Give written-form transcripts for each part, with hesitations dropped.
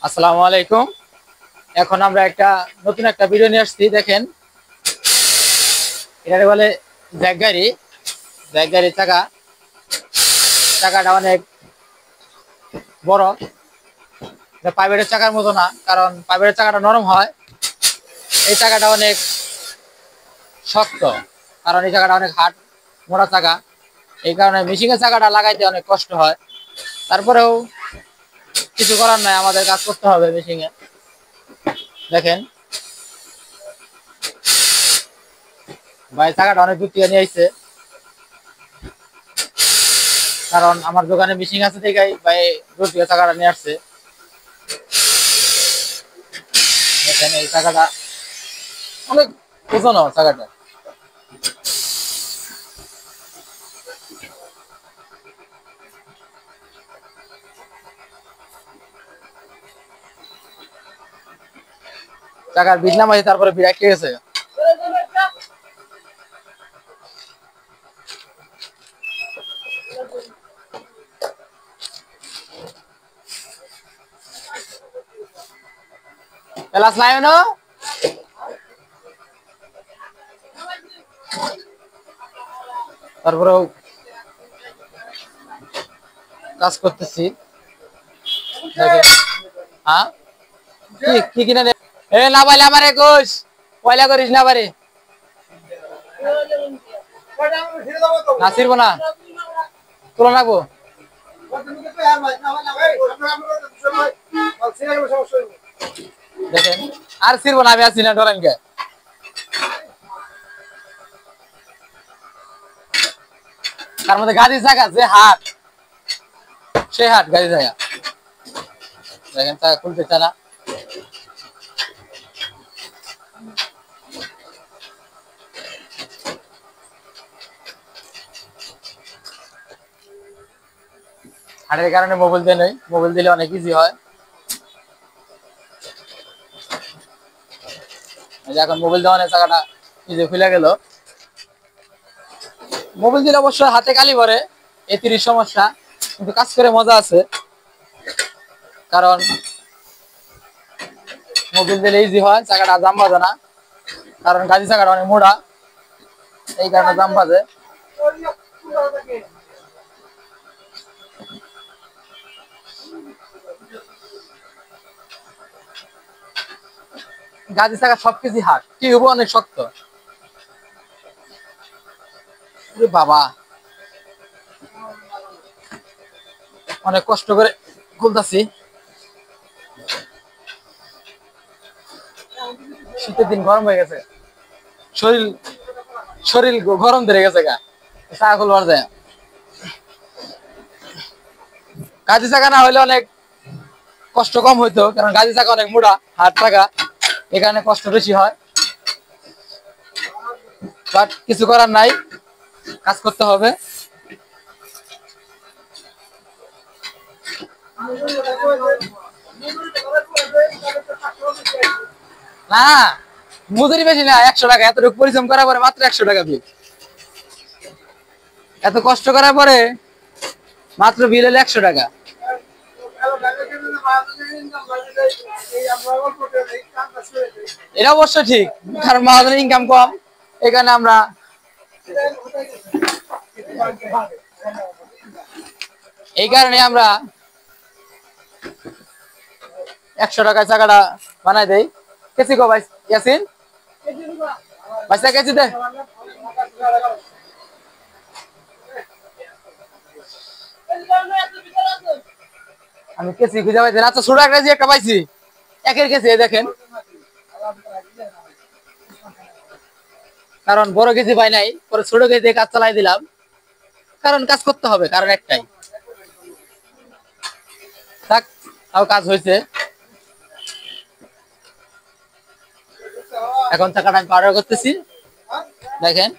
আসসালামু আলাইকুম। এখন আমরা নতুন একটা ভিডিও নিয়ে আসছি। দেখেন, এটাকে বলে জ্যাক গাড়ি। জ্যাক গাড়ির চাকাটা অনেক বড়। এটা প্রাইভেটের চাকার মতো না, কারণ প্রাইভেটের চাকাটা নরম হয়, এই চাকাটা অনেক শক্ত। কারণ এই চাকাটা অনেক হার্ড, মোটা চাকা। এই কারণে মেশিনের চাকাটা লাগাইতে অনেক কষ্ট হয়। তারপরেও কিছু করার নাই, আমাদের কাজ করতে হবে মেশিনে। দেখেন ভাই, চাকাটা অনেক দূর থেকে নিয়ে আসছে, কারণ আমার দোকানে মেশিন আছে থেকেই ভাই দূর থেকে চাকাটা নিয়ে আসছে। দেখেন এই চাকাটা অনেক ওজন, চাকাটা। চাকার বিট নামাই, তারপরে বিরাট কে গেছে। এলাস নাই না, তারপরেও কাজ করতেছি। দেখেন, হ্যাঁ কি কি কিনা এ না পাইলে আমারে কোষ পয়লা করিস না পারে নাসিরবো না, তুলো রাখবো। দেখেন আর ছিড়বো না, আমি আছি না, ডরান কে। তার মধ্যে গাড়ি চাকা যে হাট, সে হাট গাড়ি চাকা। দেখেন চাকা খুলতেছে না। হাটের কারণে মোবাইল দিয়ে নেই, মোবাইল দিলে অনেক ইজি হয়। এখন মোবাইল দেওয়া নেই, চাকাটা ইজি খুলে গেল। মোবাইল দিলে অবশ্যই হাতে কালি ভরে, এতিরই সমস্যা, কিন্তু কাজ করে মজা আছে। কারণ মোবাইল দিলে ইজি হয়, চাকাটা জাম বাজে না। কারণ গাড়ি চাকাটা অনেক মোটা, এই কারণে জাম বাজে। গাড়ি চাকা সবকিছু হাট, কি হবো অনেক শক্ত। বাবা অনেক কষ্ট করে খুলতাছি। শীতের দিন গরম হয়ে গেছে, শরীর শরীর গরম ধরে গেছে গা, চাকা খুলবার যায়। গাড়ি চাকা না হইলে অনেক কষ্ট কম হইতো, কারণ গাড়ি চাকা অনেক মোটা, হাত চাকা, এখানে কষ্ট বেশি হয়। বাট কিছু করার নাই, কাজ করতে হবে। না, মজুরি বেশি না, 100 টাকা। এতটুকু পরিশ্রম করার পরে মাত্র 100 টাকা বিল। এত কষ্ট করার পরে মাত্র বিল হলো 100 টাকা। এটা অবশ্য ঠিক, কারণ মহাজনের ইনকাম কম, এখানে আমরা এই কারণে আমরা 100 টাকায় চাকাটা বানাই দেই। কেসি কো ভাই ইয়াসিন, ভাইসা কেসি দে। আমি কেসি খুঁজে পাইছি না। আচ্ছা ছোট একটা পাইছি, একের কেসি দেখেন। কারণ বড় কেজি পাই নাই, পরে ছোট কেজি কাজ চালাই দিলাম। কারণ কাজ করতে হবে, কারণ একটাই। থাক, তাও কাজ হয়েছে। এখন চাকাটা আমি পাউডার করতেছি। দেখেন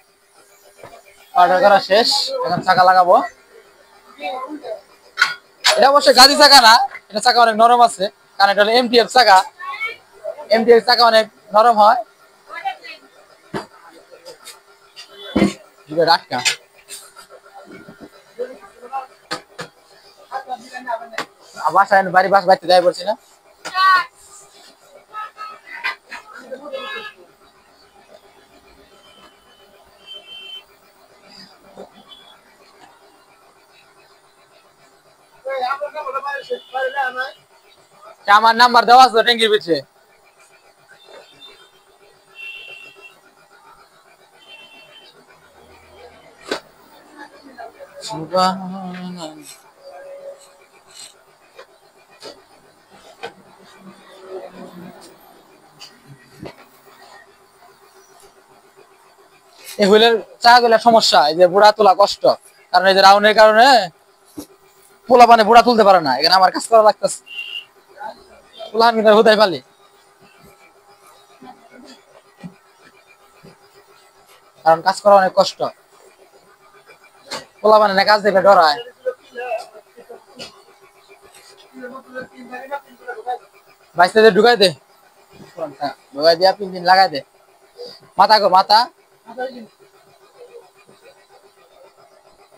পাউডার করা শেষ, এখন চাকা লাগাবো। এটা অবশ্যই গাড়ি চাকা না, এটা চাকা অনেক নরম আছে, কারণ এটা হলো এমটিএফ চাকা। এমটিএফ চাকা অনেক নরম হয়। আটকা বাসায় বাড়ি বাস বাড়তে যাই বলছি না। আমার নাম্বার দেওয়া আছে ট্যাঙ্কির পিছে। এই হুইলের চাকাগুলোর সমস্যা, এই যে বুড়া তোলা কষ্ট, কারণ এই যে রাউন্ডের কারণে পোলা পানে বুড়া তুলতে পারে না। এখানে আমার কাজ করা লাগতেছে, পোলা কিন্তু হুদাই পালি, কারণ কাজ করা অনেক কষ্ট। পোলা পানে কাজ দেবে ডরায়। বাইশে ঢুকাই দে, ঢুকাই দিয়া পিন লাগাই দে। মাথা গো মাথা,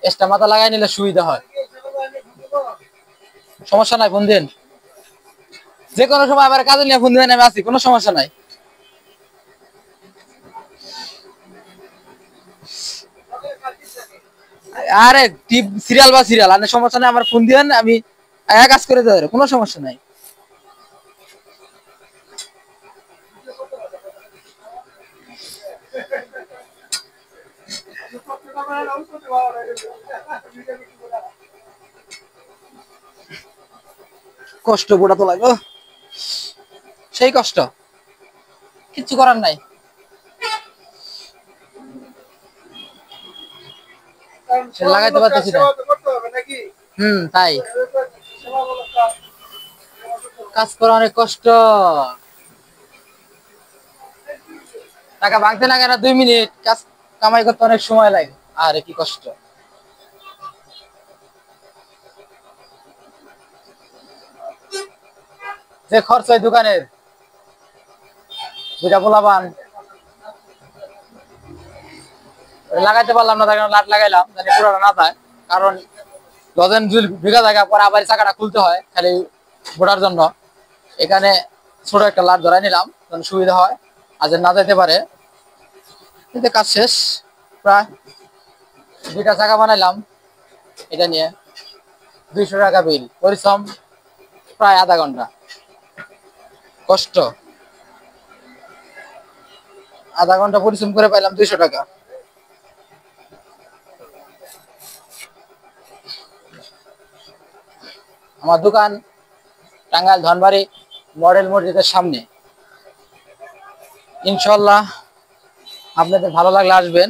এক্সট্রা মাথা লাগাই নিলে সুবিধা হয়। সমস্যা নাই, ফোন দিন, যে কোনো সময় আমার কাজে নিয়ে ফোন দিবেন, আমি আছি, কোনো সমস্যা নাই। আরে টিপ সিরিয়াল বা সিরিয়াল আর সমস্যা নাই, আমার ফোন দিবেন, আমি কাজ করে দেবো, কোনো সমস্যা নাই। কষ্ট বুড়া তো লাগো, সেই কষ্ট, কিচ্ছু করার নাই। লাগাইতে পারতেছি না। তাই কাজ করা অনেক কষ্ট। টাকা ভাঙতে লাগে না 2 মিনিট, কাজ কামাই করতে অনেক সময় লাগে। আরে কি কষ্ট, যে খরচ হয় দোকানের, দুইটা পোলাপান লাগাইতে পারলাম না, তার কারণে লাট লাগাইলাম জানি পুরোটা না থাকে। কারণ লজেন জুল ভিগা জায়গা পরে আবার চাকাটা খুলতে হয় খালি ঘোরার জন্য। এখানে ছোট একটা লাট ধরাই নিলাম, সুবিধা হয়, আর না যেতে পারে। কিন্তু কাজ শেষ প্রায়, 2টা চাকা বানাইলাম, এটা নিয়ে 200 টাকা বিল, পরিশ্রম প্রায় আধা ঘন্টা, কষ্ট আধা ঘন্টা পরিশ্রম করে পাইলাম 200 টাকা। আমার দোকান টাঙ্গাইল ধনবাড়ি মডেল মসজিদের সামনে। ইনশাল্লাহ আপনাদের ভালো লাগলে আসবেন,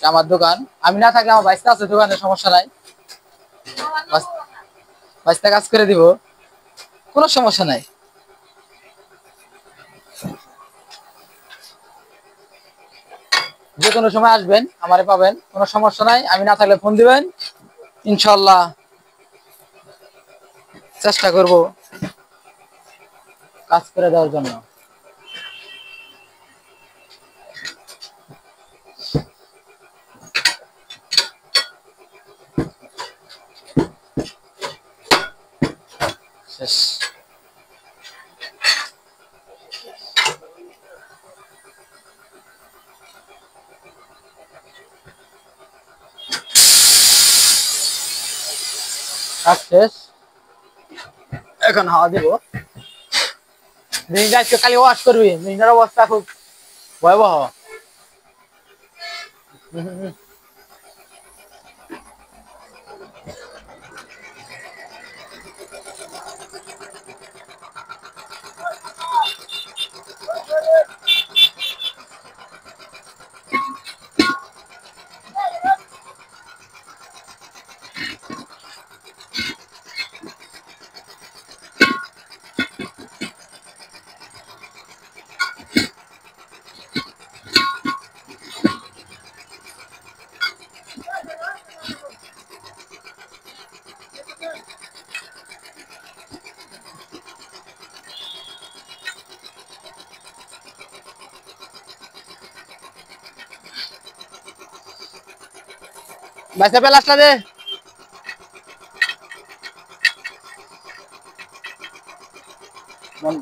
আমার দোকান। আমি না থাকলে আমার বাইসটা আছে দোকানে, সমস্যা নাই, বাইসটা কাজ করে দিব, কোনো সমস্যা নাই। যে কোনো সময় আসবেন, আমারে পাবেন, কোনো সমস্যা নাই। আমি না থাকলে ফোন দিবেন, ইনশাল্লাহ চেষ্টা করব কাজ করে দেওয়ার জন্য। শেষ। কাজ শেষ, এখন হাওয়া দিব। মিনিটা আজকে খালি ওয়াশ করবি, মিনিটার অবস্থা খুব ভয়াবহ। বাইসা পেলাসটা দে। মন